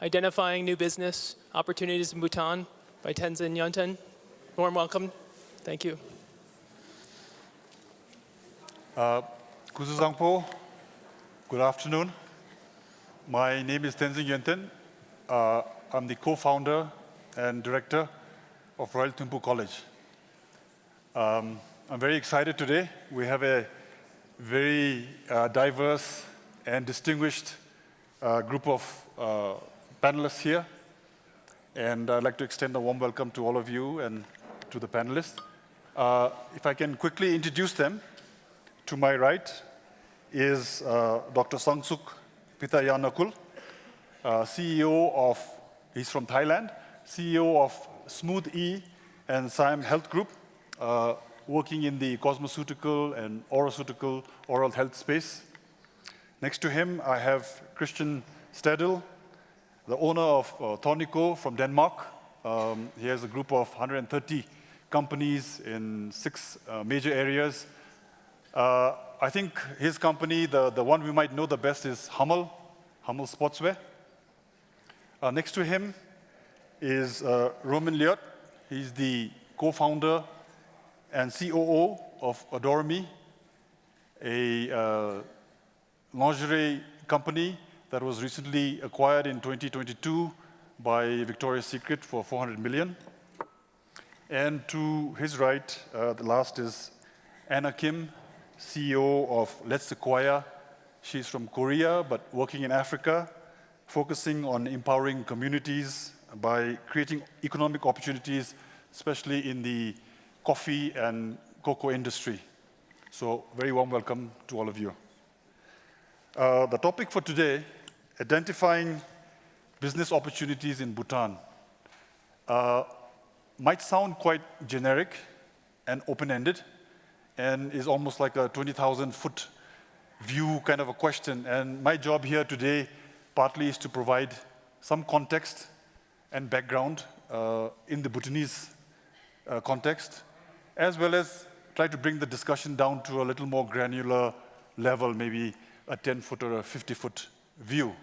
Identifying New Business Opportunities in Bhutan by Tenzin Yunten. Warm welcome. Thank you. Kuzu Zangpo, good afternoon. My name is Tenzin Yunten. I'm the co-founder and director of Royal Thimphu College. I'm very excited today. We have a very diverse and distinguished group of panelists here. And I'd like to extend a warm welcome to all of you and to the panelists. If I can quickly introduce them, to my right is Dr. Sangsuk Pitayanakul, CEO of, he's from Thailand, CEO of Smooth E and Siam Health Group, working in the cosmeceutical and oral health space. Next to him, I have Christian Stedel, the owner of Thornico from Denmark. He has a group of 130 companies in 6 major areas. I think his company, the one we might know the best is Hummel Sportswear. Next to him is Roman Liot. He's the co-founder and COO of Adore Me, a lingerie company that was recently acquired in 2022 by Victoria's Secret for 400 million. And to his right, the last is Anna Kim, CEO of Let's Sequoia. She's from Korea, but working in Africa, focusing on empowering communities by creating economic opportunities, especially in the coffee and cocoa industry. So very warm welcome to all of you. The topic for today, identifying business opportunities in Bhutan, might sound quite generic and open-ended, and is almost like a 20,000-foot view kind of a question. And my job here today partly is to provide some context and background in the Bhutanese context, as well as try to bring the discussion down to a little more granular level, maybe a 10-foot or a 50-foot view.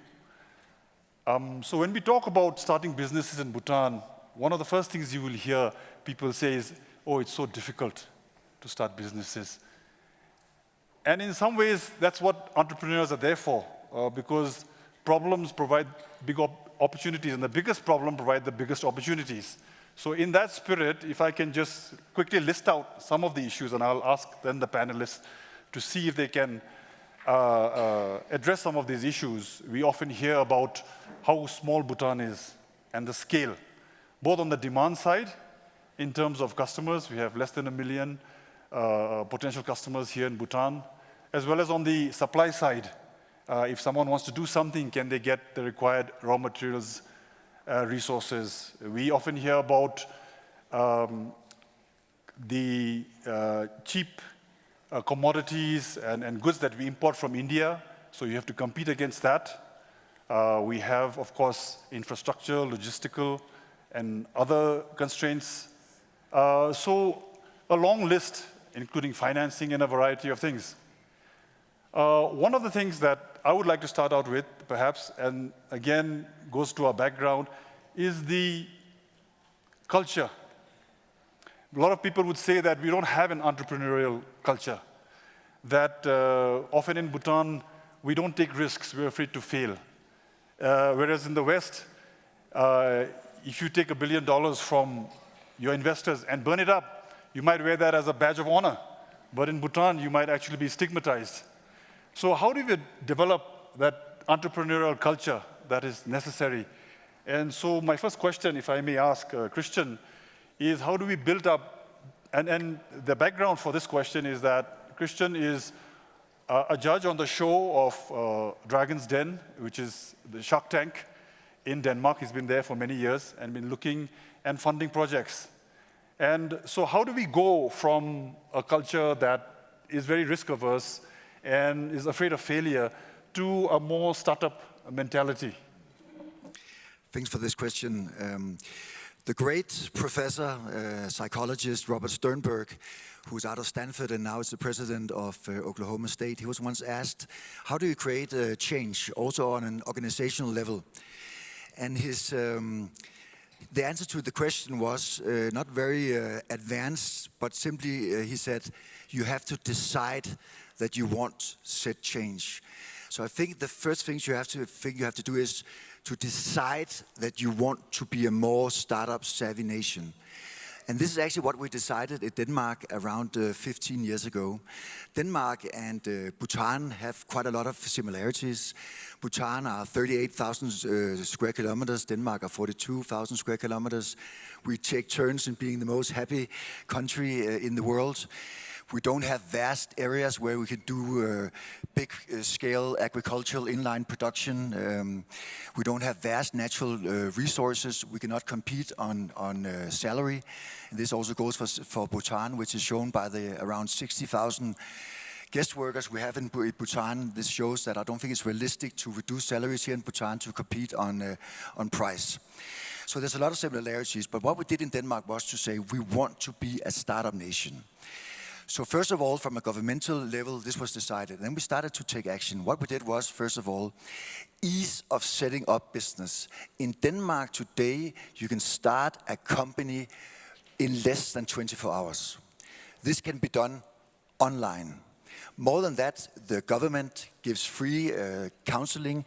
So when we talk about starting businesses in Bhutan, one of the first things you will hear people say is, oh, it's so difficult to start businesses. And in some ways, that's what entrepreneurs are there for, because problems provide big opportunities, and the biggest problem provide the biggest opportunities. So in that spirit, if I can just quickly list out some of the issues, and I'll ask then the panelists to see if they can address some of these issues. We often hear about how small Bhutan is and the scale, both on the demand side, in terms of customers. We have less than 1 million potential customers here in Bhutan, as well as on the supply side. If someone wants to do something, can they get the required raw materials, resources? We often hear about the cheap commodities and goods that we import from India, so you have to compete against that. We have, of course, infrastructure, logistical, and other constraints. So a long list, including financing and a variety of things. One of the things that I would like to start out with, perhaps, and again, goes to our background, is the culture. A lot of people would say that we don't have an entrepreneurial culture, that often in Bhutan, we don't take risks, we're afraid to fail. Whereas in the West, if you take $1 billion from your investors and burn it up, you might wear that as a badge of honor. But in Bhutan, you might actually be stigmatized. So how do we develop that entrepreneurial culture that is necessary? And so my first question, if I may ask Christian, is how do we build up, and the background for this question is that Christian is a judge on the show of Dragon's Den, which is the Shark Tank in Denmark. He's been there for many years and been looking and funding projects. And so how do we go from a culture that is very risk-averse and is afraid of failure to a more startup mentality? Thanks for this question. The great professor, psychologist Robert Sternberg, who's out of Stanford and now is the president of Oklahoma State, he was once asked, how do you create change also on an organizational level? And his the answer to the question was not very advanced, but simply he said, you have to decide that you want said change. So I think the first thing you have to do is to decide that you want to be a more startup savvy nation. And this is actually what we decided in Denmark around 15 years ago. Denmark and Bhutan have quite a lot of similarities. Bhutan are 38,000 square kilometers. Denmark are 42,000 square kilometers. We take turns in being the most happy country in the world. We don't have vast areas where we can do big-scale agricultural inline production. We don't have vast natural resources. We cannot compete on salary. And this also goes for Bhutan, which is shown by the around 60,000 guest workers we have in Bhutan. This shows that I don't think it's realistic to reduce salaries here in Bhutan to compete on price. So there's a lot of similarities. But what we did in Denmark was to say we want to be a startup nation. So first of all, from a governmental level, this was decided. Then we started to take action. What we did was, first of all, ease of setting up business. In Denmark today, you can start a company in less than 24 hours. This can be done online. More than that, the government gives free counseling,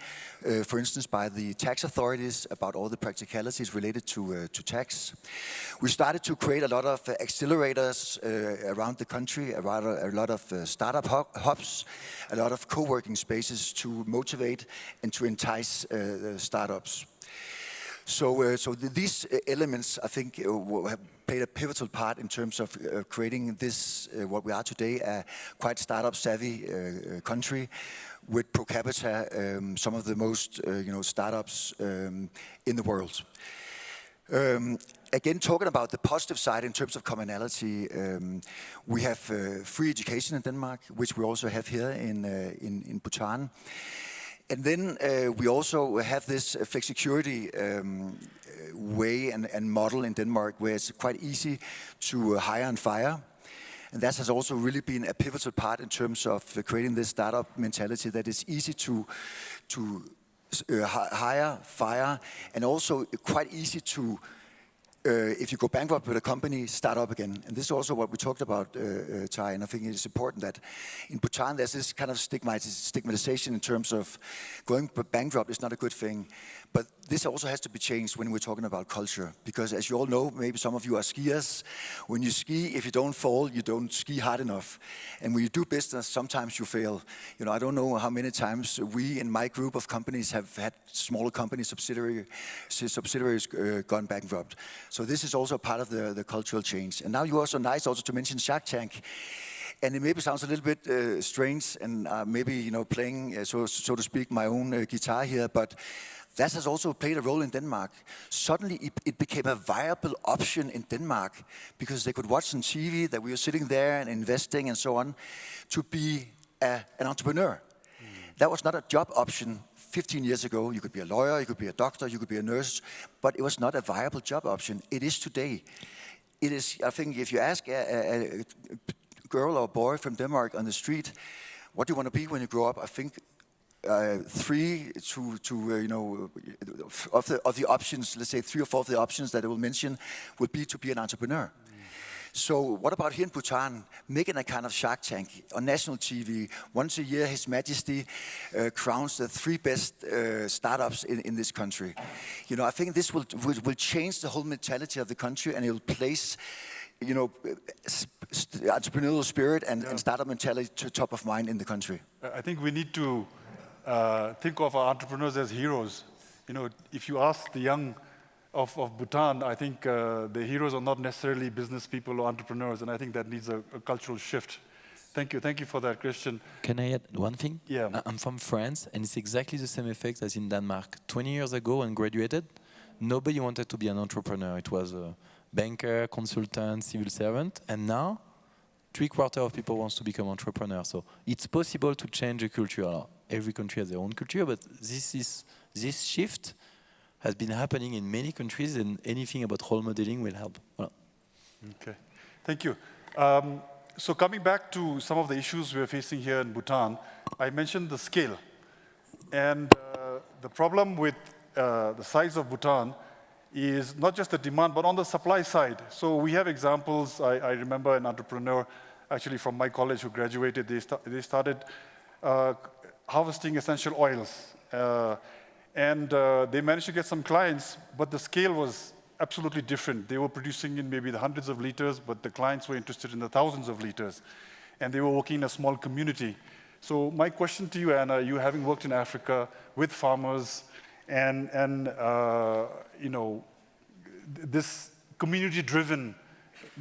for instance, by the tax authorities about all the practicalities related to tax. We started to create a lot of accelerators around the country, a lot of startup hubs, a lot of co-working spaces to motivate and to entice startups. So these elements, I think, have played a pivotal part in terms of creating this, what we are today, a quite startup-savvy country with per capita some of the most startups in the world. Again, talking about the positive side in terms of commonality, we have free education in Denmark, which we also have here in Bhutan. And then we also have this flexicurity way and model in Denmark where it's quite easy to hire and fire. And that has also really been a pivotal part in terms of creating this startup mentality that is easy to hire, fire, and also quite easy to, if you go bankrupt with a company, start up again. And this is also what we talked about, Tai, and I think it is important that in Bhutan there's this kind of stigmatization in terms of going bankrupt is not a good thing. But this also has to be changed when we're talking about culture. Because as you all know, maybe some of you are skiers. When you ski, if you don't fall, you don't ski hard enough. And when you do business, sometimes you fail. I don't know how many times we in my group of companies have had smaller company subsidiaries gone bankrupt. So this is also part of the cultural change. And now you're also nice also to mention Shark Tank. And it maybe sounds a little bit strange and maybe playing, so to speak, my own guitar here, but that has also played a role in Denmark. Suddenly it became a viable option in Denmark because they could watch on TV that we were sitting there and investing and so on to be an entrepreneur. That was not a job option 15 years ago. You could be a lawyer, you could be a doctor, you could be a nurse, but it was not a viable job option. It is today. It is, I think, if you ask a girl or boy from Denmark on the street, what do you want to be when you grow up? I think 3 of the options, let's say 3 or 4 of the options that I will mention, would be to be an entrepreneur. So what about here in Bhutan, making a kind of Shark Tank on national TV? Once a year, His Majesty crowns the 3 best startups in this country. I think this will change the whole mentality of the country, and it will place entrepreneurial spirit and startup mentality to top of mind in the country. I think we need to think of our entrepreneurs as heroes. If you ask the young of Bhutan, I think the heroes are not necessarily business people or entrepreneurs, and I think that needs a cultural shift. Thank you for that, Christian. Can I add one thing? Yeah. I'm from France, and it's exactly the same effect as in Denmark. 20 years ago, when I graduated, nobody wanted to be an entrepreneur. It was a banker, consultant, civil servant, and now 3/4 of people want to become entrepreneurs. So it's possible to change the culture. Every country has their own culture, but this shift has been happening in many countries, and anything about role modeling will help. Voilà. Okay, thank you. So coming back to some of the issues we're facing here in Bhutan, I mentioned the scale. And the problem with the size of Bhutan is not just the demand, but on the supply side. So we have examples. I remember an entrepreneur, actually from my college, who graduated. They started harvesting essential oils. And they managed to get some clients, but the scale was absolutely different. They were producing in maybe the hundreds of liters, but the clients were interested in the thousands of liters. And they were working in a small community. So my question to you, Anna, you having worked in Africa with farmers and you know, this community-driven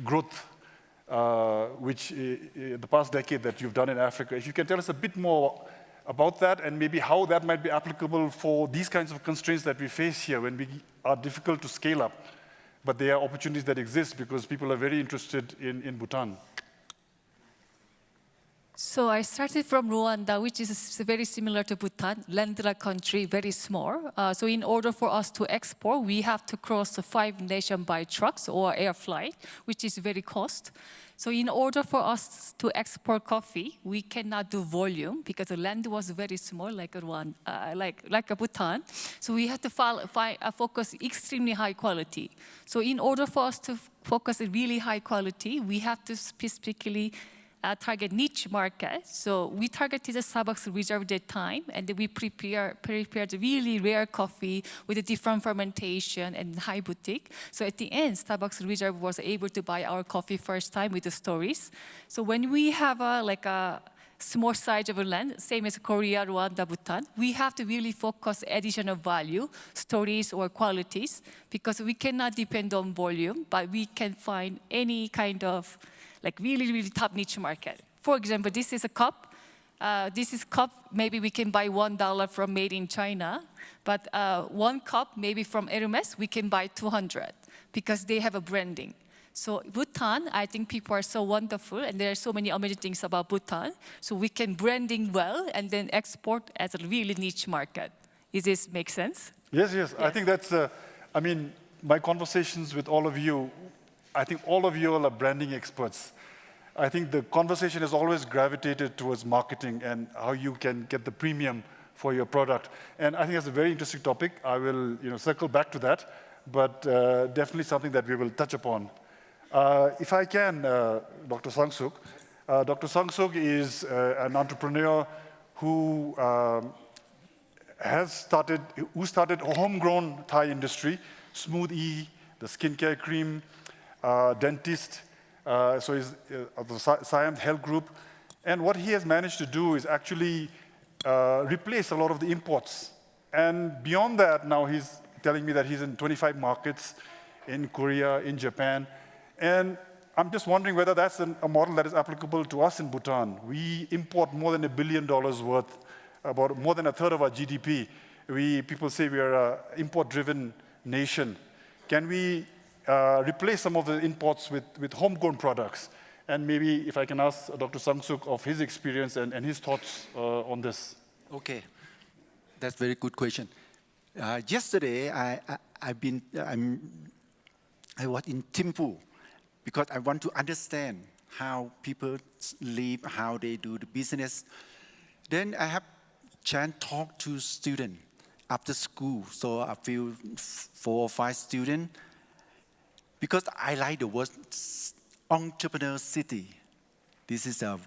growth, which the past decade that you've done in Africa, if you can tell us a bit more about that and maybe how that might be applicable for these kinds of constraints that we face here when we are difficult to scale up, but there are opportunities that exist because people are very interested in Bhutan. So I started from Rwanda, which is very similar to Bhutan, landlocked country, very small. So in order for us to export, we have to cross the 5 nations by trucks or air flight, which is very cost. So in order for us to export coffee, we cannot do volume because the land was very small, like Rwanda, like a Bhutan. So we had to focus extremely high quality. So in order for us to focus on really high quality, we have to specifically target niche market. So we targeted the Starbucks Reserve that time, and then we prepared really rare coffee with a different fermentation and high boutique. So at the end, Starbucks Reserve was able to buy our coffee first time with the stories. So when we have a small size of a land, same as Korea, Rwanda, Bhutan, we have to really focus additional value, stories or qualities, because we cannot depend on volume, but we can find any kind of like really, really top niche market. For example, this is a cup. This is cup, maybe we can buy $1 from made in China, but 1 cup maybe from Hermes, we can buy 200 because they have a branding. So Bhutan, I think people are so wonderful and there are so many amazing things about Bhutan. So we can branding well and then export as a really niche market. Does this make sense? Yes, yes. I think that's, I mean, my conversations with all of you, I think all of you are branding experts. I think the conversation has always gravitated towards marketing and how you can get the premium for your product. And I think that's a very interesting topic. I will circle back to that, but definitely something that we will touch upon. If I can, Dr. Sangsuk. Dr. Sangsuk is an entrepreneur who started a homegrown Thai industry, Smooth E, the skincare cream, dentist, so he's of the Siam Health Group. And what he has managed to do is actually replace a lot of the imports. And beyond that, now he's telling me that he's in 25 markets, in Korea, in Japan. And I'm just wondering whether that's a model that is applicable to us in Bhutan. We import more than $1 billion worth, about more than a third of our GDP. People say we are an import-driven nation. Can we replace some of the imports with homegrown products? And maybe if I can ask Dr. Sangsuk of his experience and his thoughts on this. Okay, that's a very good question. Yesterday, I was in Thimphu because I want to understand how people live, how they do the business. Then I have chance to talk to students after school. So I feel 4 or 5 students. Because I like the word entrepreneur city. This is, the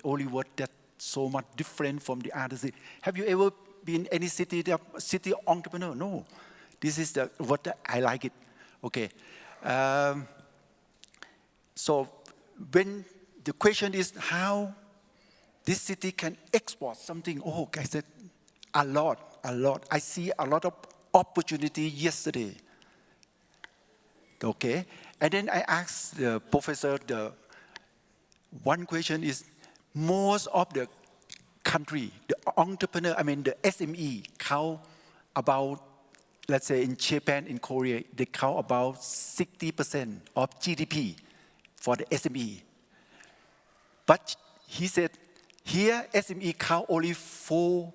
only word that's so much different from the other city. Have you ever been any city entrepreneur? No. This is the what I like it. Okay. So when the question is how this city can export something, I said a lot. I see a lot of opportunity yesterday. Okay, and then I asked the professor, one question is, most of the country, the entrepreneur, the SME count about, let's say in Japan, in Korea, they count about 60% of GDP for the SME. But he said, here SME count only 4%.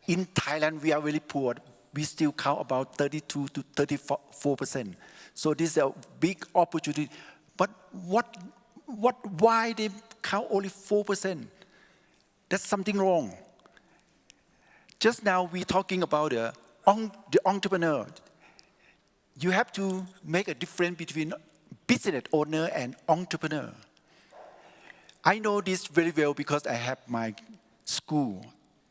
In Thailand, we are very poor. We still count about 32 to 34%. So this is a big opportunity. But why they count only 4%? That's something wrong. just now we're talking about the entrepreneur. You have to make a difference between business owner and entrepreneur. I know this very well because I have my school.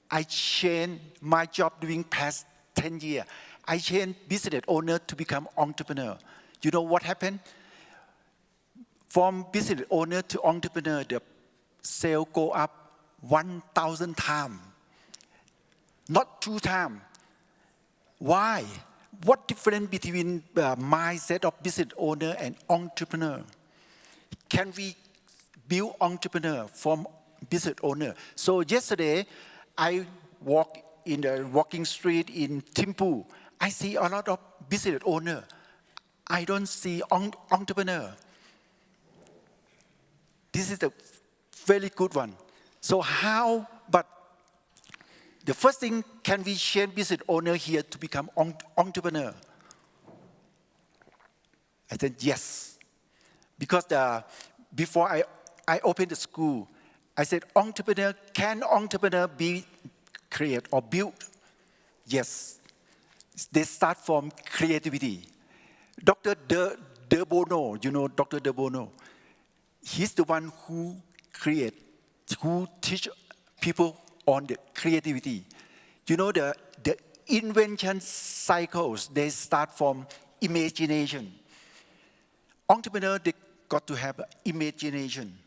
I changed my job during past 10 years. I changed business owner to become entrepreneur. You know what happened? From business owner to entrepreneur, the sale go up 1,000 times, not 2 times. Why? What difference between the mindset of business owner and entrepreneur? Can we build entrepreneur from business owner? So yesterday, I walk in the walking street in Thimphu. I see a lot of business owner. I don't see entrepreneur. This is a very good one. So how, but the first thing, can we change business owner here to become entrepreneur? I said yes. Because before I opened the school, I said, can entrepreneur be created or built? Yes. They start from creativity. Dr. De Bono, you know Dr. De Bono? He's the one who teach people on the creativity. You know, the invention cycles, they start from imagination. Entrepreneur, they got to have imagination.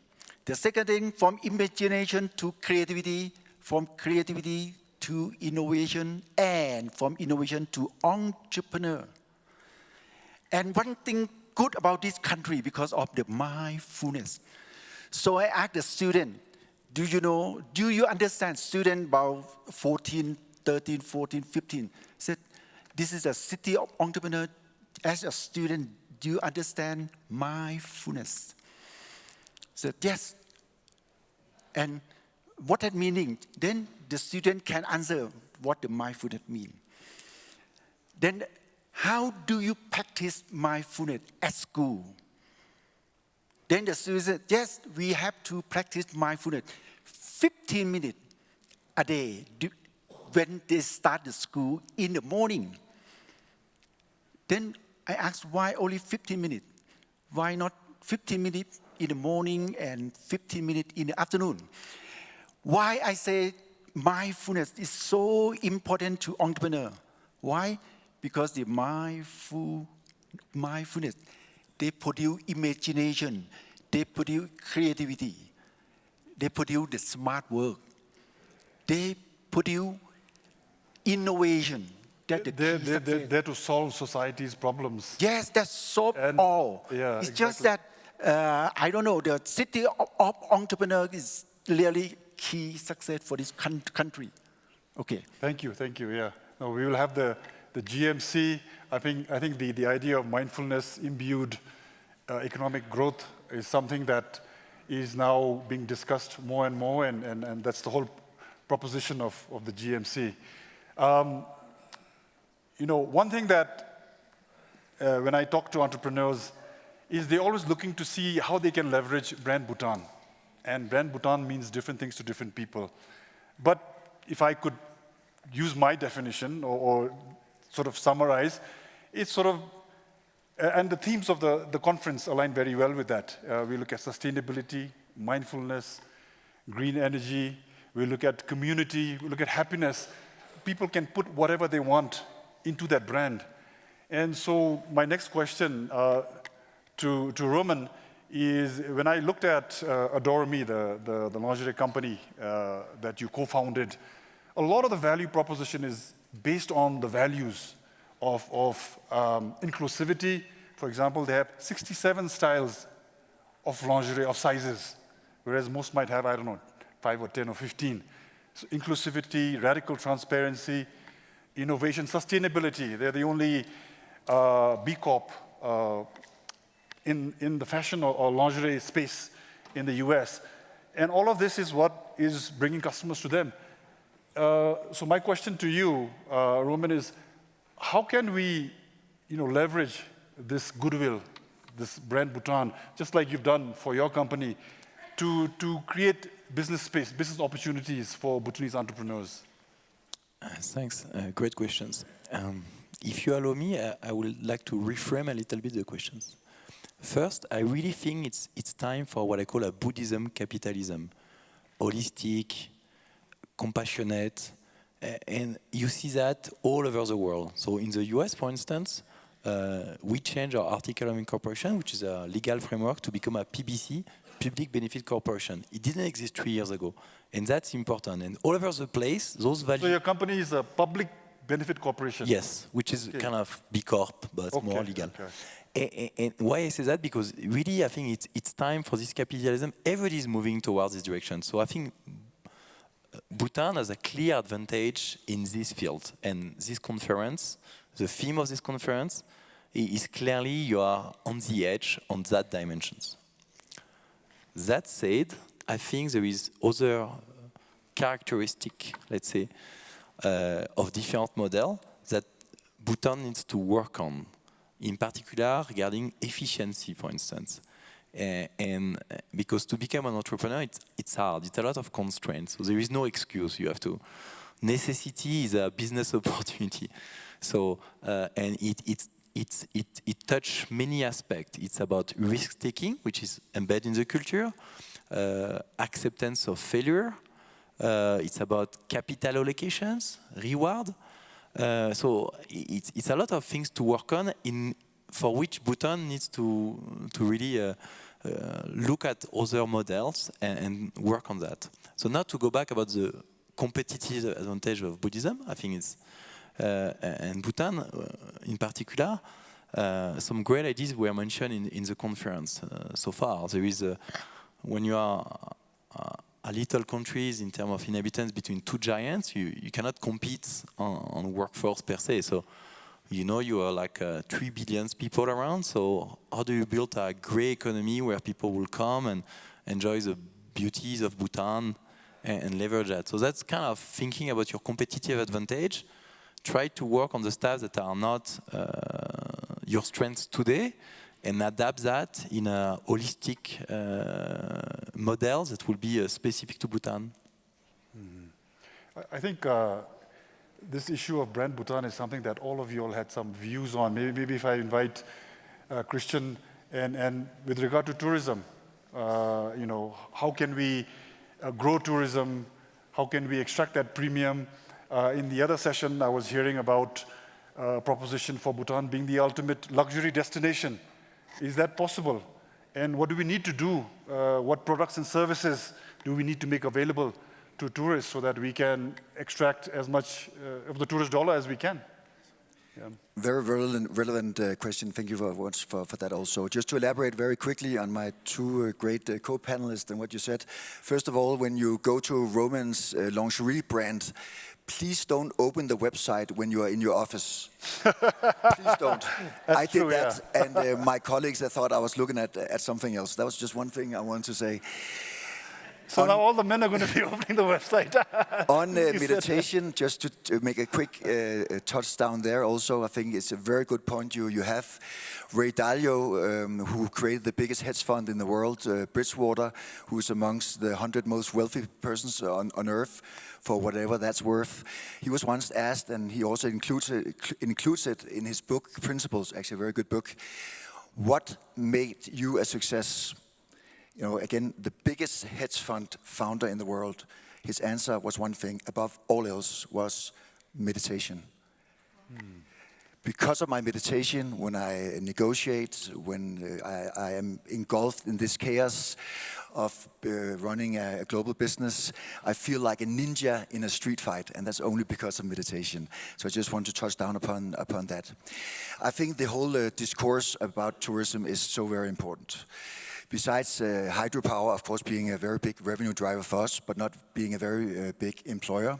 The second thing, from imagination to creativity, from creativity to innovation, and from innovation to entrepreneur. And one thing good about this country because of the mindfulness. So I asked the student, do you understand, student about 13, 14, 15, said, this is a city of entrepreneur. As a student, do you understand mindfulness? Said, yes. And what that meaning? Then the student can answer what the mindfulness mean. Then how do you practice mindfulness at school? Then the student said, yes, we have to practice mindfulness 15 minutes a day when they start the school in the morning. Then I asked, why only 15 minutes? Why not 15 minutes in the morning and 15 minutes in the afternoon? Why I say mindfulness is so important to entrepreneur? Why? Because the mindfulness, they produce imagination, they produce creativity, they produce the smart work, they produce innovation. They're to solve society's problems. Yes, that's solve all. Yeah, it's just that, I don't know, the city of entrepreneur is really key success for this country. Okay. Thank you, yeah. No, we will have the GMC. I think the idea of mindfulness imbued economic growth is something that is now being discussed more and more, and that's the whole proposition of the GMC. One thing that when I talk to entrepreneurs is they're always looking to see how they can leverage brand Bhutan. And brand Bhutan means different things to different people. But if I could use my definition or sort of summarize, it's sort of, and the themes of the conference align very well with that. We look at sustainability, mindfulness, green energy, we look at community, we look at happiness. People can put whatever they want into that brand. And so my next question to Roman is, when I looked at Adore Me, the lingerie company that you co-founded, a lot of the value proposition is based on the values of inclusivity. For example, they have 67 styles of lingerie, of sizes, whereas most might have, 5 or 10 or 15. So inclusivity, radical transparency, innovation, sustainability. They're the only B Corp in the fashion or lingerie space in the US. And all of this is what is bringing customers to them. So my question to you, Roman, is how can we leverage this goodwill, this brand Bhutan, just like you've done for your company, to create business space, business opportunities for Bhutanese entrepreneurs? Thanks. Great questions. If you allow me, I would like to reframe a little bit the questions. First, I really think it's time for what I call a Buddhism capitalism. Holistic, compassionate, and you see that all over the world. So in the US, for instance, we changed our article of incorporation, which is a legal framework, to become a PBC, Public Benefit Corporation. It didn't exist 3 years ago, and that's important. And all over the place, those values... So your company is a public benefit corporation? Yes, which is kind of B Corp, but more legal. Okay. And why I say that? Because really, I think it's time for this capitalism. Everybody is moving towards this direction. So I think Bhutan has a clear advantage in this field. And this conference, the theme of this conference, is clearly you are on the edge on that dimensions. That said, I think there is other characteristic, let's say, of different models that Bhutan needs to work on, in particular regarding efficiency, for instance. And because to become an entrepreneur, it's hard. It's a lot of constraints. So there is no excuse. You have to. Necessity is a business opportunity. So and it touches many aspects. It's about risk taking, which is embedded in the culture, acceptance of failure. It's about capital allocations, reward. So it's a lot of things to work on, for which Bhutan needs to really look at other models and work on that. So now to go back about the competitive advantage of Buddhism, I think it's, and Bhutan in particular, some great ideas were mentioned in the conference so far. There is, when you are a little countries in terms of inhabitants between two giants, you cannot compete on workforce per se. So you are like 3 billion people around. So how do you build a great economy where people will come and enjoy the beauties of Bhutan and leverage that? So that's kind of thinking about your competitive advantage. Try to work on the stuff that are not your strengths today, and adapt that in a holistic model that will be specific to Bhutan. I think this issue of brand Bhutan is something that all of you all had some views on. Maybe if I invite Christian, and with regard to tourism, how can we grow tourism? How can we extract that premium? In the other session, I was hearing about a proposition for Bhutan being the ultimate luxury destination. Is that possible? And what do we need to do? What products and services do we need to make available to tourists so that we can extract as much of the tourist dollar as we can? Yeah. Very relevant question. Thank you very much for that also. Just to elaborate very quickly on my two great co-panelists and what you said. First of all, when you go to Roman's lingerie brand, please don't open the website when you are in your office. Please don't. I did that, and my colleagues, I thought I was looking at something else. That was just one thing I wanted to say. So now all the men are going to be opening the website. On meditation, just to make a quick touchdown there also, I think it's a very good point you have. Ray Dalio, who created the biggest hedge fund in the world, Bridgewater, who's amongst the 100 most wealthy persons on earth, for whatever that's worth. He was once asked, and he also includes it in his book, Principles, actually a very good book, what made you a success? Again, the biggest hedge fund founder in the world, his answer was one thing, above all else, was meditation. Because of my meditation, when I negotiate, when I am engulfed in this chaos of running a global business, I feel like a ninja in a street fight, and that's only because of meditation. So I just want to touch down upon that. I think the whole discourse about tourism is so very important. Besides hydropower, of course, being a very big revenue driver for us, but not being a very big employer.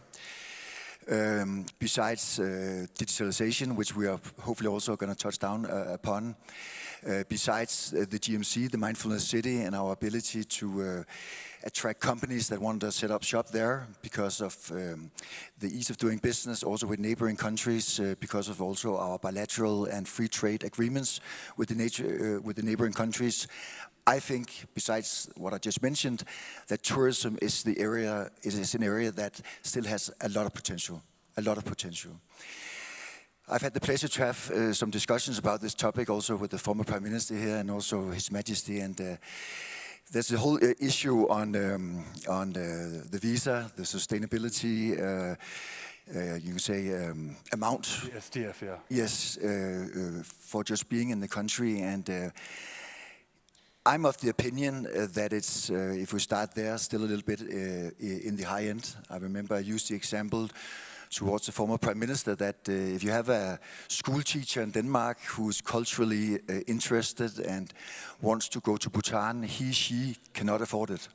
Besides digitalization, which we are hopefully also going to touch down upon. Besides the GMC, the Mindfulness City, and our ability to attract companies that want to set up shop there because of the ease of doing business, also with neighboring countries, because of also our bilateral and free trade agreements with the neighboring countries. I think, besides what I just mentioned, that tourism is an area that still has a lot of potential. a lot of potential. I've had the pleasure to have some discussions about this topic also with the former Prime Minister here and also His Majesty. And there's a whole issue on the visa, the sustainability, you can say amount. The STF, yeah. Yes, for just being in the country. And I'm of the opinion that it's, if we start there, still a little bit in the high end. I remember I used the example towards the former Prime Minister that if you have a school teacher in Denmark who's culturally interested and wants to go to Bhutan, she cannot afford it.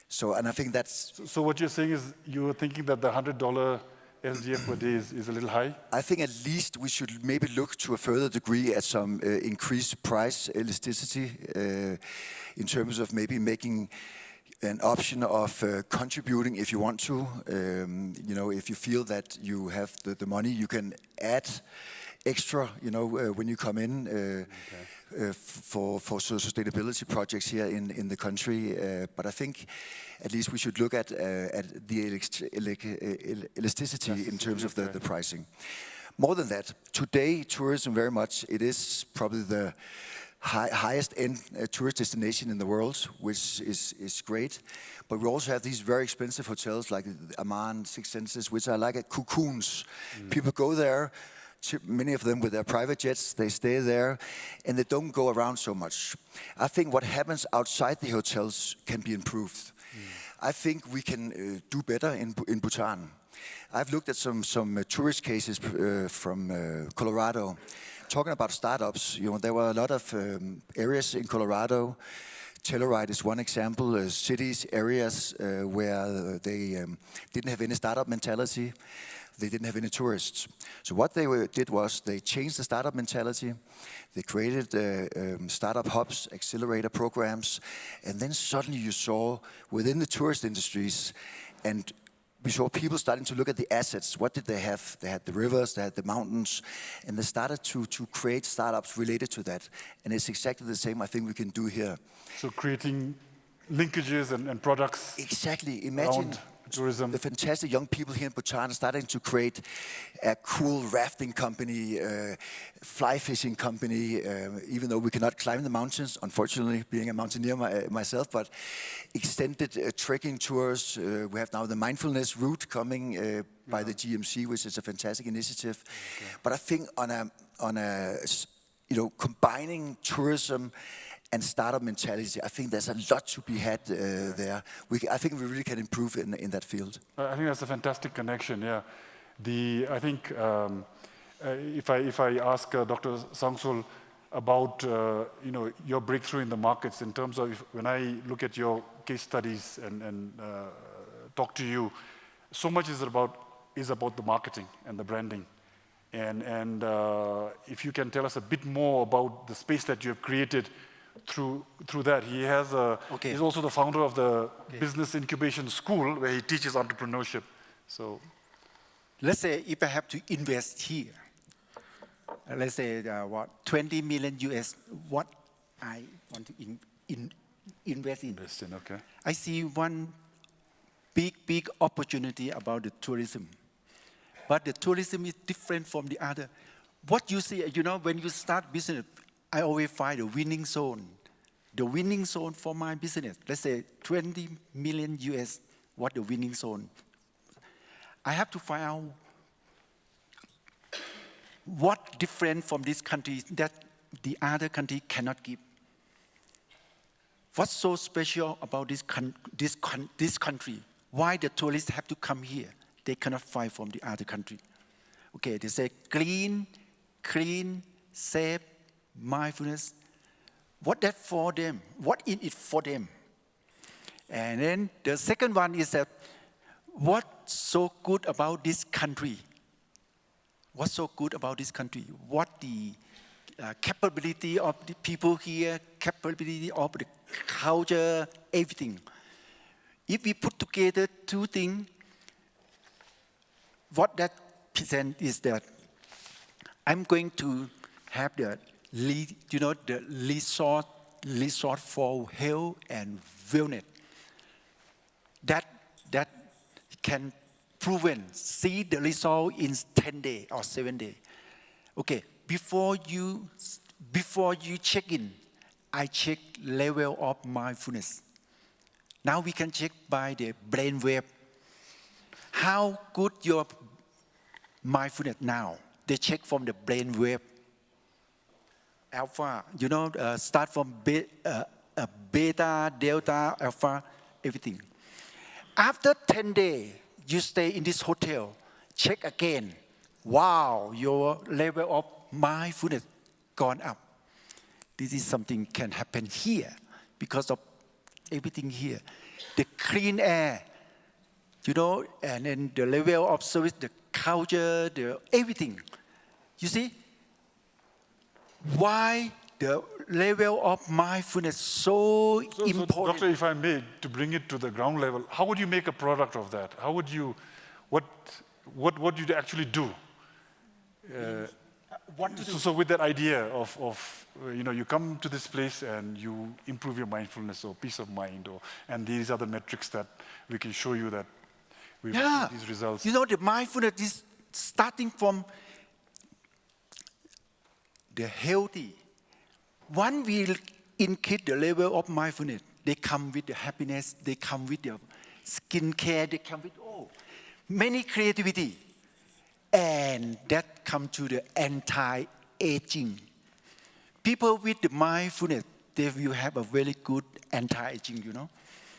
So, and I think that's... So what you're saying is you're thinking that the $100 SDF per day is a little high? I think at least we should maybe look to a further degree at some increased price elasticity in terms of maybe making an option of contributing if you want to. You know, if you feel that you have the money, you can add extra, you know, when you come in for sustainability projects here in the country. But I think at least we should look at the elasticity in terms of the pricing. More than that, today tourism very much, it is probably the highest end tourist destination in the world, which is great. But we also have these very expensive hotels like Amman, Six Senses, which are like cocoons. People go there, many of them with their private jets, they stay there, and they don't go around so much. I think what happens outside the hotels can be improved. I think we can do better in Bhutan. I've looked at some tourist cases from Colorado. Talking about startups, you know, there were a lot of areas in Colorado. Telluride is one example. Cities, areas where they didn't have any startup mentality. They didn't have any tourists. So what they did was they changed the startup mentality. They created startup hubs, accelerator programs, and then suddenly you saw within the tourist industries, and we saw people starting to look at the assets. What did they have? They had the rivers, they had the mountains, and they started to create startups related to that. And it's exactly the same I think we can do here. So creating linkages and products. Exactly. Imagine tourism. The fantastic young people here in Bhutan starting to create a cool rafting company, fly fishing company, even though we cannot climb the mountains, unfortunately, being a mountaineer myself, but extended trekking tours. We have now the mindfulness route coming by the GMC, which is a fantastic initiative. But I think on a you know, combining tourism and startup mentality, I think there's a lot to be had there. I think we really can improve in that field. I think that's a fantastic connection. Yeah, I think if I ask Dr. Sangsul about you know, your breakthrough in the markets in terms of when I look at your case studies and talk to you, so much is about the marketing and the branding. And if you can tell us a bit more about the space that you have created through that. He's also the founder of the Business Incubation School where he teaches entrepreneurship. So let's say if I have to invest here, let's say what 20 million US, what I want to invest in. Okay. I see one big opportunity about the tourism. But the tourism is different from the other. What you see, you know, when you start business, I always find the winning zone. The winning zone for my business, let's say 20 million US, what the winning zone. I have to find out what different from this country that the other country cannot give. What's so special about this country? Why the tourists have to come here? They cannot find from the other country. Okay, they say clean, safe, mindfulness. What that for them? What in it for them? And then the second one is that what's so good about this country? What's so good about this country? What the capability of the people here, capability of the culture, everything. If we put together two things, what that presents is that I'm going to have the resort for health and wellness. That can proven, see the result in 10 days or 7 days. Okay, before you check in, I check level of mindfulness. Now we can check by the brainwave. How good your mindfulness now? They check from the brainwave. Alpha, start from beta, delta, alpha, everything. After 10 days, you stay in this hotel, check again. Wow, your level of mindfulness gone up. This is something can happen here because of everything here. The clean air, and then the level of service, the culture, everything. You see? Why the level of mindfulness so important? So, Doctor, if I may, to bring it to the ground level, how would you make a product of that? How would you, what do you actually do? What to do? So with that idea of you come to this place and you improve your mindfulness or peace of mind, and these are the metrics that we can show you that we've achieved these results. The mindfulness is starting from the healthy. One will increase the level of mindfulness. They come with the happiness, they come with the skincare, they come with many creativity. And that comes to the anti-aging. People with the mindfulness, they will have a very good anti-aging,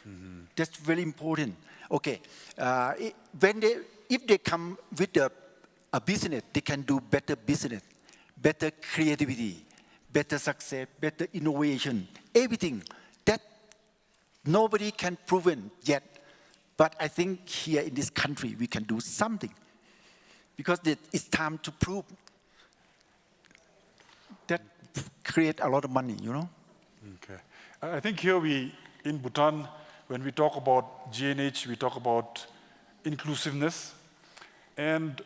Mm-hmm. That's very important. Okay, if they come with a business, they can do better business, better creativity, better success, better innovation, everything. That nobody can prove it yet. But I think here in this country, we can do something. Because it's time to prove. That create a lot of money, Okay. I think here in Bhutan, when we talk about GNH, we talk about inclusiveness. And,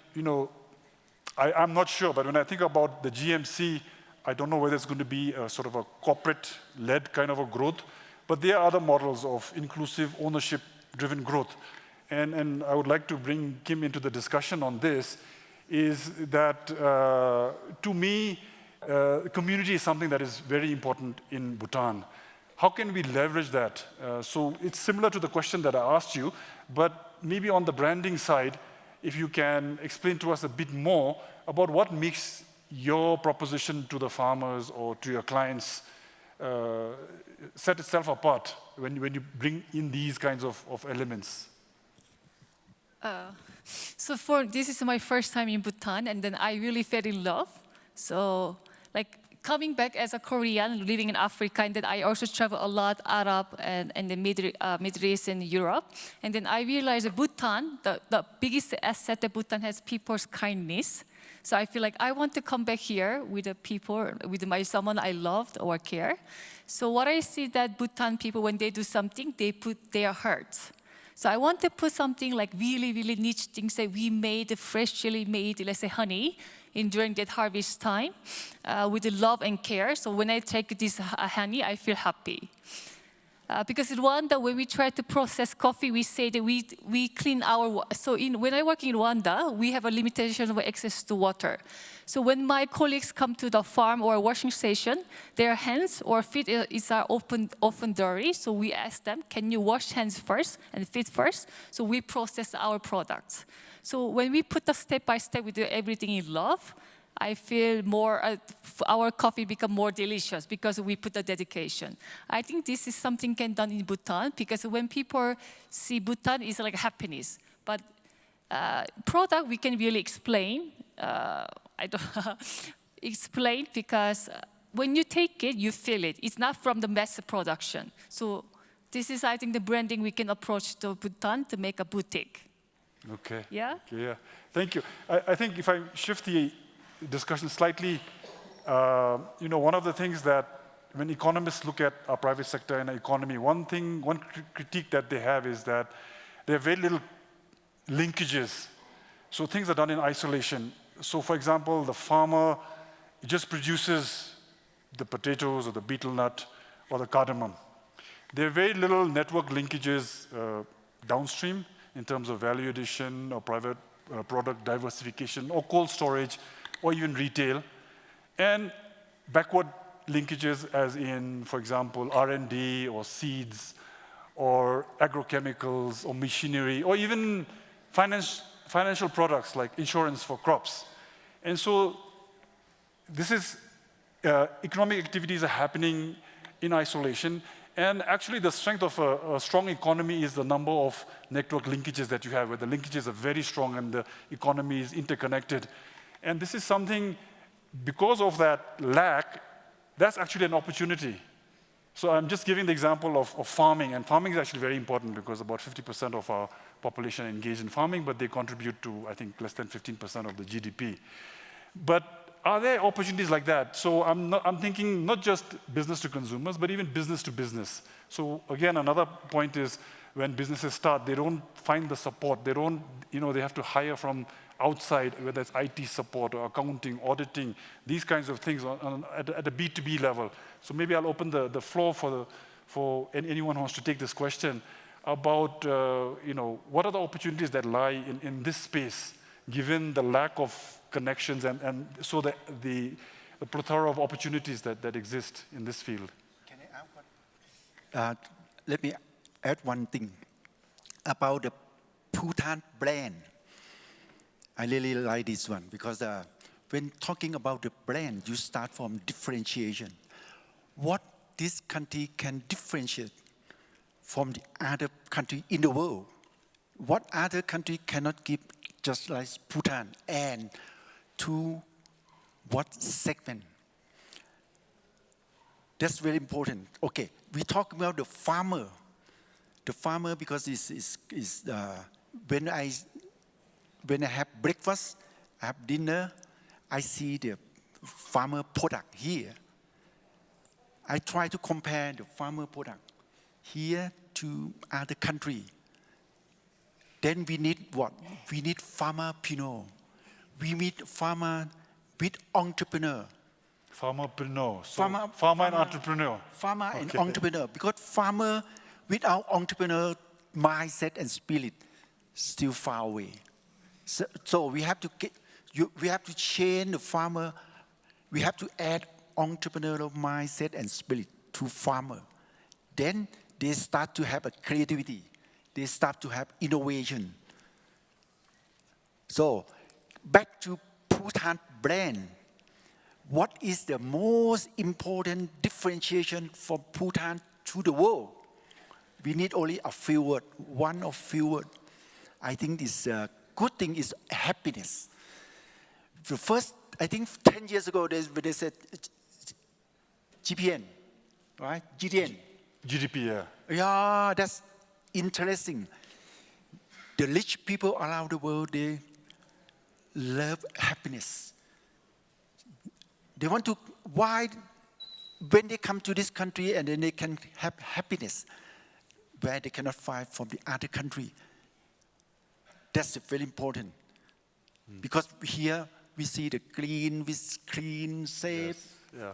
I'm not sure, but when I think about the GMC, I don't know whether it's going to be a sort of a corporate-led kind of a growth, but there are other models of inclusive, ownership-driven growth. And I would like to bring Kim into the discussion on this, is that, to me, community is something that is very important in Bhutan. How can we leverage that? So it's similar to the question that I asked you, but maybe on the branding side, if you can explain to us a bit more about what makes your proposition to the farmers or to your clients set itself apart when you bring in these kinds of elements. So this is my first time in Bhutan, and then I really fell in love. So coming back as a Korean living in Africa, and then I also travel a lot Arab and the Middle East and Europe. And then I realized that Bhutan, the biggest asset that Bhutan has, people's kindness. So I feel like I want to come back here with the people, with someone I loved or care. So what I see that Bhutan people, when they do something, they put their heart. So I want to put something like really, really niche things that we made, freshly made, let's say honey, during that harvest time, with the love and care. So when I take this honey, I feel happy. Because in Rwanda, when we try to process coffee, we say that we clean our, when I work in Rwanda, we have a limitation of access to water. So when my colleagues come to the farm or washing station, their hands or feet are often dirty. So we ask them, can you wash hands first and feet first? So we process our products. So when we put the step-by-step, we do everything in love, I feel our coffee become more delicious because we put the dedication. I think this is something can done in Bhutan because when people see Bhutan, it's like happiness. But product we can really explain. I don't explain because when you take it, you feel it. It's not from the mass production. So this is, I think, the branding we can approach to Bhutan to make a boutique. Okay. Yeah? Okay, yeah. Thank you. I think if I shift the discussion slightly, one of the things that when economists look at our private sector and our economy, one critique that they have is that there are very little linkages. So things are done in isolation. So for example, the farmer just produces the potatoes or the betel nut or the cardamom. There are very little network linkages downstream. in terms of value addition or private product diversification or cold storage or even retail. And backward linkages as in, for example, R&D or seeds or agrochemicals or machinery or even financial products like insurance for crops. And so this is, economic activities are happening in isolation. And actually the strength of a strong economy is the number of network linkages that you have, where the linkages are very strong and the economy is interconnected. And this is something, because of that lack, that's actually an opportunity. So I'm just giving the example of farming, and farming is actually very important because about 50% of our population engage in farming, but they contribute to, I think, less than 15% of the GDP. But are there opportunities like that? So I'm thinking not just business to consumers, but even business to business. So again, another point is when businesses start, they don't find the support. They don't, they have to hire from outside, whether it's IT support or accounting, auditing, these kinds of things at a B2B level. So maybe I'll open the floor for anyone who wants to take this question about, what are the opportunities that lie in this space, given the lack of connections and so the plethora of opportunities that exist in this field. Can I add one? Let me add one thing about the Bhutan brand. I really like this one because when talking about the brand, you start from differentiation. What this country can differentiate from the other country in the world. What other country cannot give just like Bhutan, and to what segment? That's very important. Okay, we talk about the farmer. The farmer, because when I have breakfast, I have dinner, I see the farmer product here. I try to compare the farmer product here to other country. Then we need what? We need farmer Pinot. We need farmer with entrepreneur. Farmerpreneur. So farmer and entrepreneur. Farmer and entrepreneur. Because farmer without entrepreneur mindset and spirit still far away. So we have to change the farmer. We have to add entrepreneurial mindset and spirit to farmer. Then they start to have a creativity. They start to have innovation. So back to Bhutan brand. What is the most important differentiation from Bhutan to the world? We need only a few words, one or few words. I think this good thing is happiness. The first, I think 10 years ago, they said GPN, right? GDN. GDP, yeah. Yeah, that's interesting. The rich people around the world, they love happiness. They want to, why, when they come to this country and then they can have happiness where they cannot find from the other country. That's very important. Because here we see the clean, safe, yes, yeah.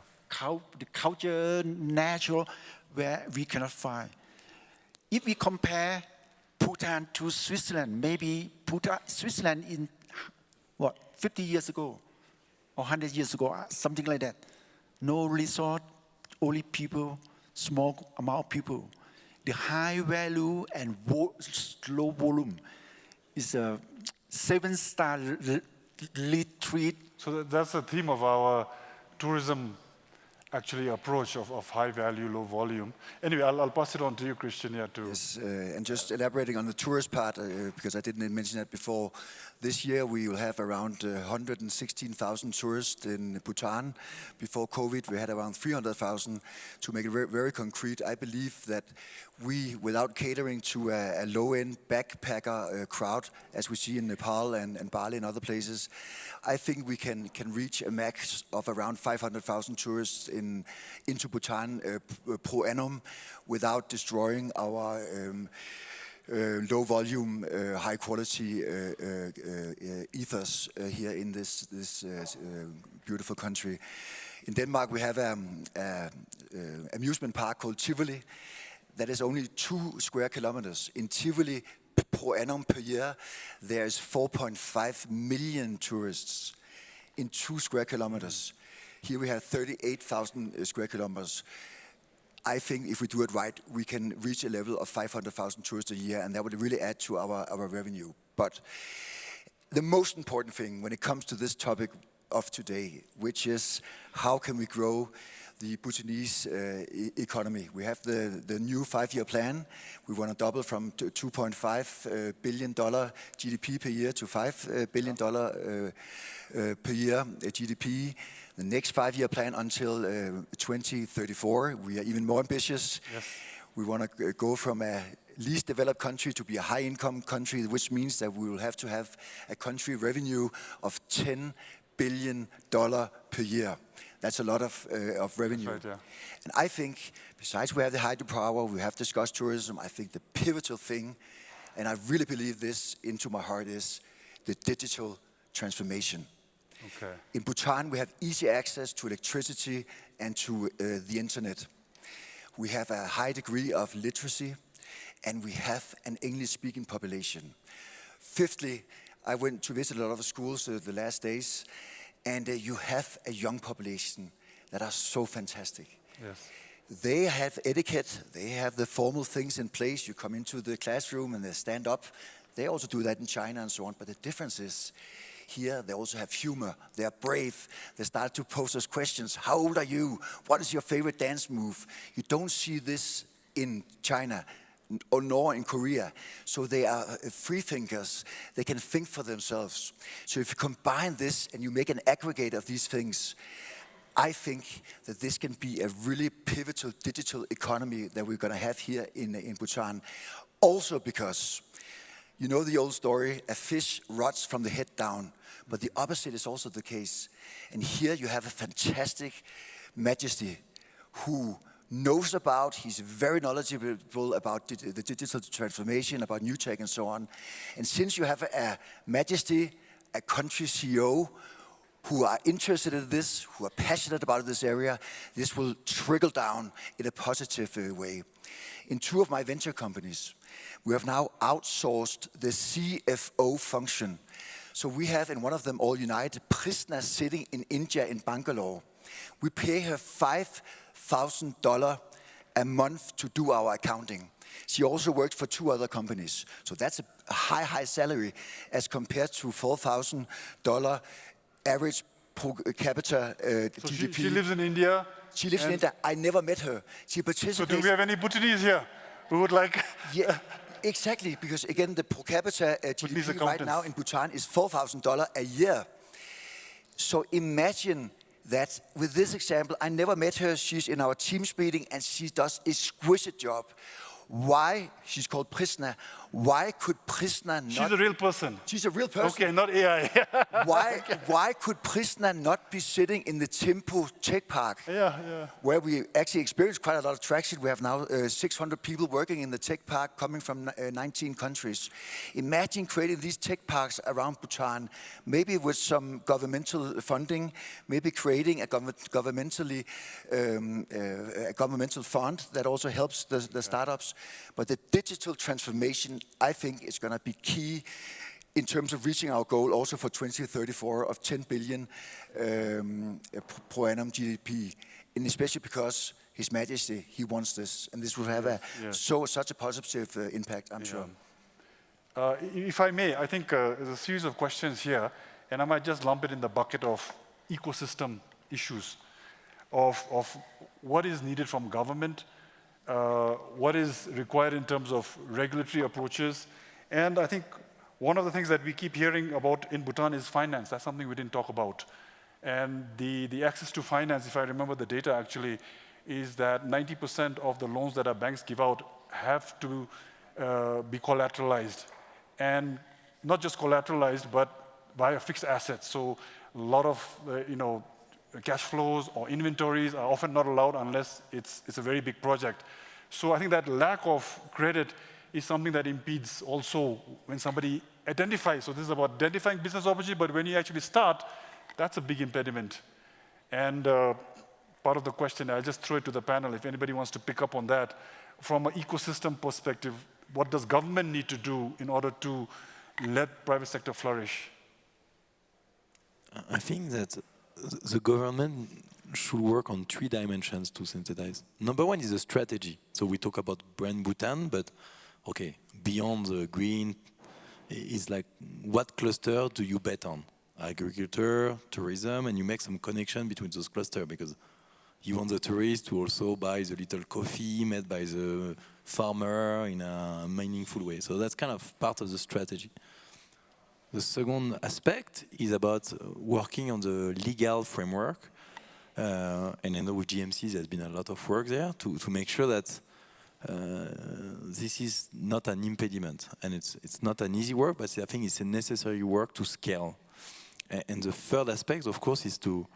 The culture, natural, where we cannot find. If we compare Bhutan to Switzerland, maybe Switzerland in, 50 years ago, or 100 years ago, something like that. No resort, only people, small amount of people. The high value and low volume is a 7-star retreat. So that's the theme of our tourism actually approach of high value, low volume. Anyway, I'll pass it on to you, Christian, here too. Yes, and just elaborating on the tourist part, because I didn't mention that before. This year we will have around 116,000 tourists in Bhutan. Before COVID, we had around 300,000. To make it very, very concrete, I believe that we, without catering to a low-end backpacker crowd, as we see in Nepal and Bali and other places, I think we can reach a max of around 500,000 tourists into Bhutan per annum without destroying our low volume, high quality ethos here in this beautiful country. In Denmark, we have an amusement park called Tivoli, that is only 2 square kilometers. In Tivoli, per annum per year, there's 4.5 million tourists in 2 square kilometers. Here we have 38,000 square kilometers. I think if we do it right, we can reach a level of 500,000 tourists a year, and that would really add to our revenue. But the most important thing when it comes to this topic of today, which is how can we grow the Bhutanese economy. We have the new 5-year plan. We want to double from $2.5 billion GDP per year to $5 billion per year GDP. The next 5-year plan until 2034, we are even more ambitious. Yes. We want to go from a least developed country to be a high-income country, which means that we will have to have a country revenue of $10 billion per year. That's a lot of revenue. Right, yeah. And I think, besides we have the hydropower, we have discussed tourism, I think the pivotal thing, and I really believe this into my heart, is the digital transformation. Okay. In Bhutan, we have easy access to electricity and to the internet. We have a high degree of literacy, and we have an English-speaking population. Fifthly, I went to visit a lot of schools the last days, and you have a young population that are so fantastic. Yes. They have etiquette, they have the formal things in place. You come into the classroom and they stand up. They also do that in China and so on, but the difference is, here they also have humor, they are brave, they start to pose us questions. How old are you? What is your favorite dance move? You don't see this in China, or nor in Korea. So they are free thinkers. They can think for themselves. So if you combine this and you make an aggregate of these things, I think that this can be a really pivotal digital economy that we're going to have here in Bhutan. Also because, you know the old story, a fish rots from the head down, but the opposite is also the case. And here you have a fantastic majesty who knows about, he's very knowledgeable about the digital transformation, about new tech and so on. And since you have a majesty, a country CEO who are interested in this, who are passionate about this area, this will trickle down in a positive way. In 2 of my venture companies, we have now outsourced the CFO function. So we have in one of them, All United, Prisna sitting in India, in Bangalore. We pay her $5,000 a month to do our accounting. She also worked for 2 other companies. So that's a high salary as compared to $4,000 average per capita GDP. She lives in India? She lives in India. I never met her. She participates. So do we have any Bhutanese here who would like? Yeah, exactly. Because again, the per capita GDP right now in Bhutan is $4,000 a year. So imagine that with this example, I never met her, she's in our Teams meeting and she does an exquisite job. Why, she's called Prisna, why could Prisna not... She's a real person. She's a real person. Okay, not AI. Why could Prisna not be sitting in the Thimphu Tech Park? Where we actually experienced quite a lot of traction. We have now 600 people working in the tech park coming from 19 countries. Imagine creating these tech parks around Bhutan, maybe with some governmental funding, maybe creating a governmental fund that also helps the startups. But the digital transformation, I think, is going to be key in terms of reaching our goal also for 2034 of 10 billion per annum GDP, and especially because His Majesty, he wants this, and this will have such a positive impact, I'm sure. If I may, I think there's a series of questions here, and I might just lump it in the bucket of ecosystem issues, of what is needed from government, what is required in terms of regulatory approaches. And I think one of the things that we keep hearing about in Bhutan is finance. That's something we didn't talk about. And the access to finance, if I remember the data actually, is that 90% of the loans that our banks give out have to be collateralized. And not just collateralized, but via fixed assets. So a lot of cash flows or inventories are often not allowed unless it's a very big project. So I think that lack of credit is something that impedes also when somebody identifies. So this is about identifying business opportunity, but when you actually start, that's a big impediment. And part of the question, I'll just throw it to the panel if anybody wants to pick up on that. from an ecosystem perspective, what does government need to do in order to let private sector flourish? I think that the government should work on 3 dimensions to synthesize. Number one is the strategy. So we talk about brand Bhutan, but okay, beyond the green, is like what cluster do you bet on? Agriculture, tourism, and you make some connection between those clusters because you want the tourist to also buy the little coffee made by the farmer in a meaningful way. So that's kind of part of the strategy. The second aspect is about working on the legal framework. And I know with GMC there's been a lot of work there to make sure that this is not an impediment. And it's not an easy work, but I think it's a necessary work to scale. And the third aspect, of course, is to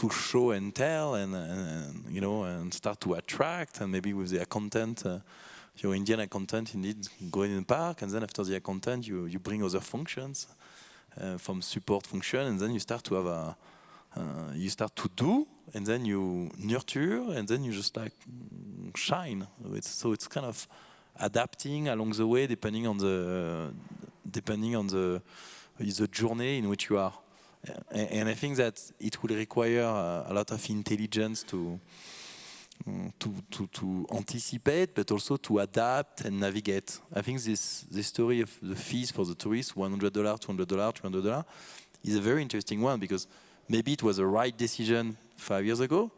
show and tell and you know, and start to attract, and maybe with the accountant, your Indian accountant indeed go in the park, and then after the accountant you bring other functions from support function, and then you start to have you start to do, and then you nurture, and then you just like shine. So it's kind of adapting along the way depending on the journey in which you are. And I think that it will require a lot of intelligence to anticipate, but also to adapt and navigate. I think this story of the fees for the tourists, $100, $200, $300, is a very interesting one, because maybe it was the right decision 5 years ago,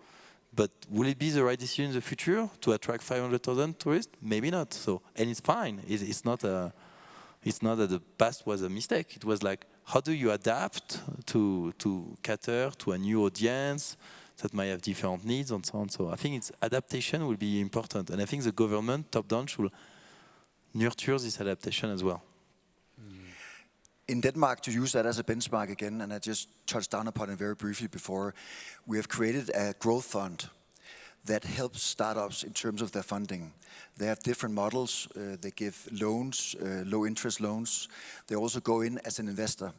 but will it be the right decision in the future to attract 500,000 tourists? Maybe not. So, and it's fine. It's not that the past was a mistake. It was like, how do you adapt to cater to a new audience that might have different needs and so on. So I think adaptation will be important. And I think the government, top-down, should nurture this adaptation as well. In Denmark, to use that as a benchmark again, and I just touched down upon it very briefly before, we have created a growth fund that helps startups in terms of their funding. They have different models. They give loans, low-interest loans. They also go in as an investor.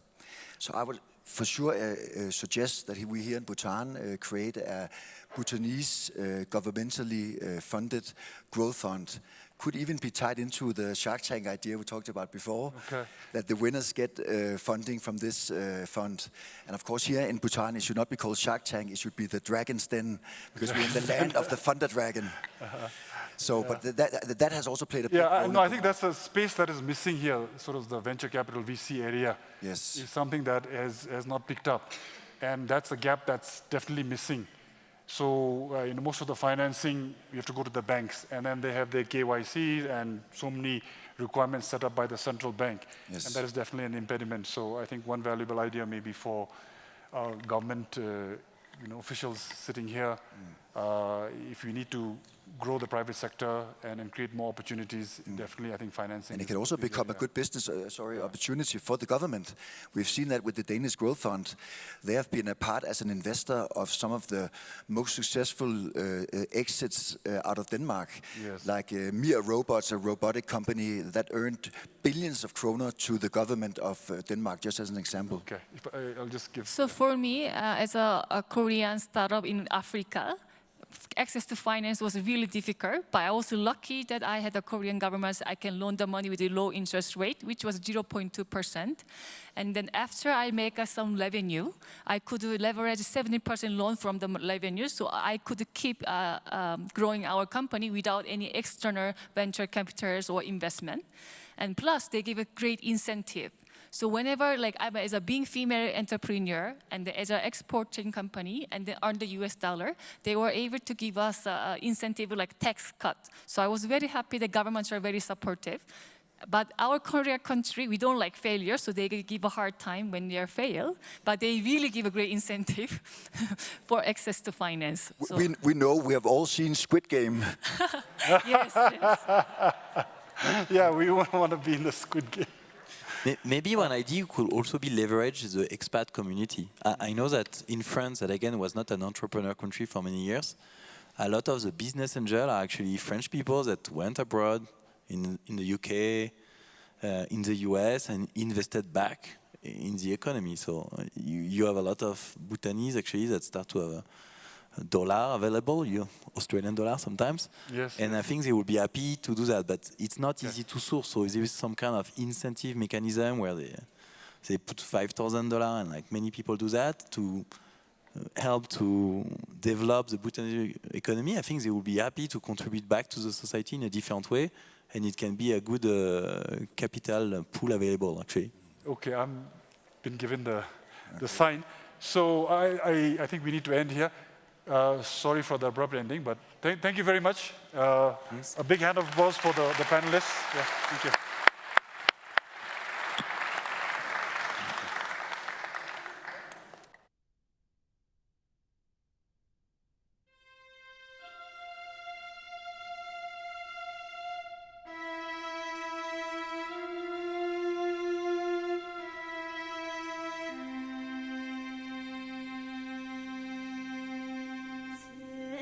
So I would for sure suggest that we here in Bhutan create a Bhutanese governmentally funded growth fund. Could even be tied into the Shark Tank idea we talked about before, okay, that the winners get funding from this fund. And of course here in Bhutan it should not be called Shark Tank, it should be the Dragon's Den, because we're in the land of the Thunder Dragon. So, yeah. But that has also played a big role. No, I think that's a space that is missing here, sort of the venture capital VC area. Yes. Is something that has not picked up. And that's a gap that's definitely missing. So in most of the financing, you have to go to the banks, and then they have their KYC and so many requirements set up by the central bank. Yes. And that is definitely an impediment. So I think one valuable idea maybe for government officials sitting here, if we need to grow the private sector and create more opportunities, definitely I think financing. And it can also become a good business opportunity for the government. We've seen that with the Danish Growth Fund. They have been a part as an investor of some of the most successful exits out of Denmark. Yes. Like Mir Robots, a robotic company that earned billions of kroner to the government of Denmark, just as an example. Okay, I'll just give... So for me, as a Korean startup in Africa, access to finance was really difficult, but I was lucky that I had a Korean government, so I can loan the money with a low interest rate, which was 0.2%. And then after I make some revenue, I could leverage 70% loan from the revenue, so I could keep growing our company without any external venture capitals or investment. And plus, they give a great incentive. So whenever, like, I'm as a being female entrepreneur and as an exporting company and they earn the US dollar, they were able to give us incentive like tax cut. So I was very happy the governments are very supportive. But our Korea country, we don't like failure, so they give a hard time when they fail. But they really give a great incentive for access to finance. So. We know, we have all seen Squid Game. Yes, yes. Yeah, we want to be in the Squid Game. Maybe one idea could also be leverage the expat community. I know that in France, that again was not an entrepreneur country for many years, a lot of the business angels are actually French people that went abroad in the UK, in the US, and invested back in the economy. So you have a lot of Bhutanese actually that start to have dollar available, Australian dollar sometimes. Yes, And I think they will be happy to do that, but it's not easy to source. So there is some kind of incentive mechanism where they put $5,000, and like many people do that to help to develop the Bhutanese economy. I think they will be happy to contribute back to the society in a different way, and it can be a good capital pool available, actually. Okay, I'm been given the sign. So I think we need to end here. Sorry for the abrupt ending, but thank you very much. A big hand of applause for the panelists. Yeah, thank you.